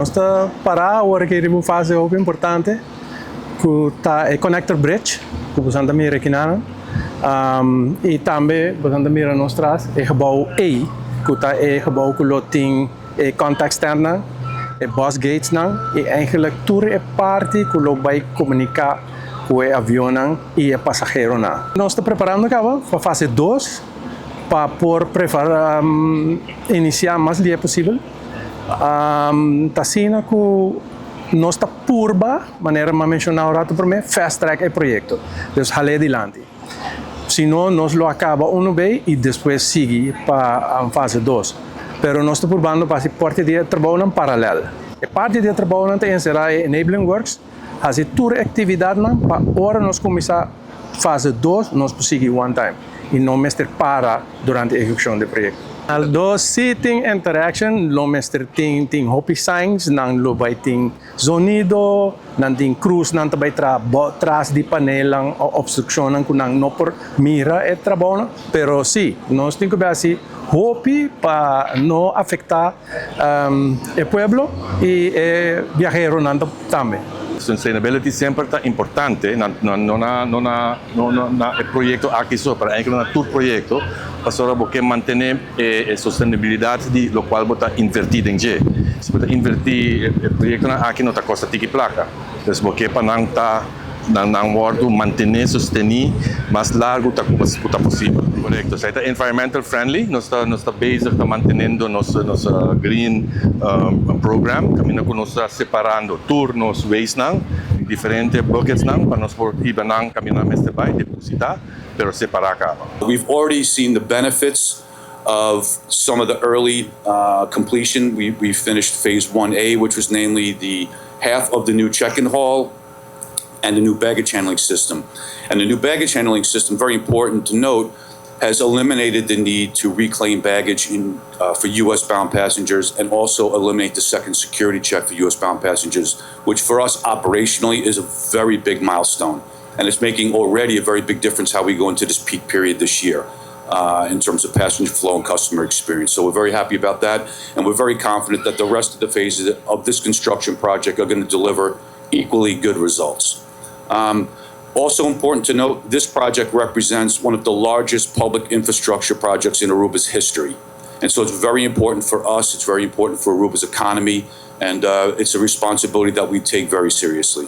Nós parar agora que uma fase importante, que tá é connector bridge, que você anda mira aqui na, e também você anda mira nos traz é gebouw E, que tá é gebouw que lo tem é contact stand na, é boss gates na, e eigenlijk tour é parte que lo vai comunicar com o avião na e o pasahero na. Nós estamos preparando caba para fase 2 para por preparar iniciar o mais rápido possível. Tá sendo que nós está purba, maneira de mencionar o rato para mim, fast track é proyecto. Então, hale adiante. Senão, nós lo acaba um vez e depois sigue para a fase 2. Pero nós estamos purbando para a parte de trabalho em paralelo. A parte de trabalho tem será enabling works, fazer toda atividade para agora nós começar fase 2, nós seguir one time. E não mestre para durante a execução do projeto. Although sitting interaction, lo mestre ting hopi signs, nang lo bay ting sonido, nang ting cruise nang tabay tras di panelang obstruction nang kunang no por mira e trabajo, pero sí, nos tengo que así hopi para no afectar el pueblo y el viajero nang también. Sustainability sempre está importante, não é projeto aqui só, para é um tour projeto, para porque manter a sustentabilidade de lo qual está invertido em G. Se você invertir o projeto aqui não está costa tiki placa, então porque para não tá não wordo manter sustenido mais largo tá possível. Correto. Se é environmental friendly, nós está based está mantendo nosso green program, caminho que nós está separando turnos waste não, diferentes buckets não, para nós por ir não caminhar este vai depositar, pero separar acaba. We've already seen the benefits of some of the early completion. We finished phase 1A, which was namely the half of the new check-in hall and the new baggage handling system. And the new baggage handling system, very important to note, has eliminated the need to reclaim baggage for U.S.-bound passengers and also eliminate the second security check for U.S.-bound passengers, which for us operationally is a very big milestone. And it's making already a very big difference how we go into this peak period this year in terms of passenger flow and customer experience. So we're very happy about that, and we're very confident that the rest of the phases of this construction project are going to deliver equally good results. Also important to note, this project represents one of the largest public infrastructure projects in Aruba's history. And so it's very important for us, it's very important for Aruba's economy, and it's a responsibility that we take very seriously.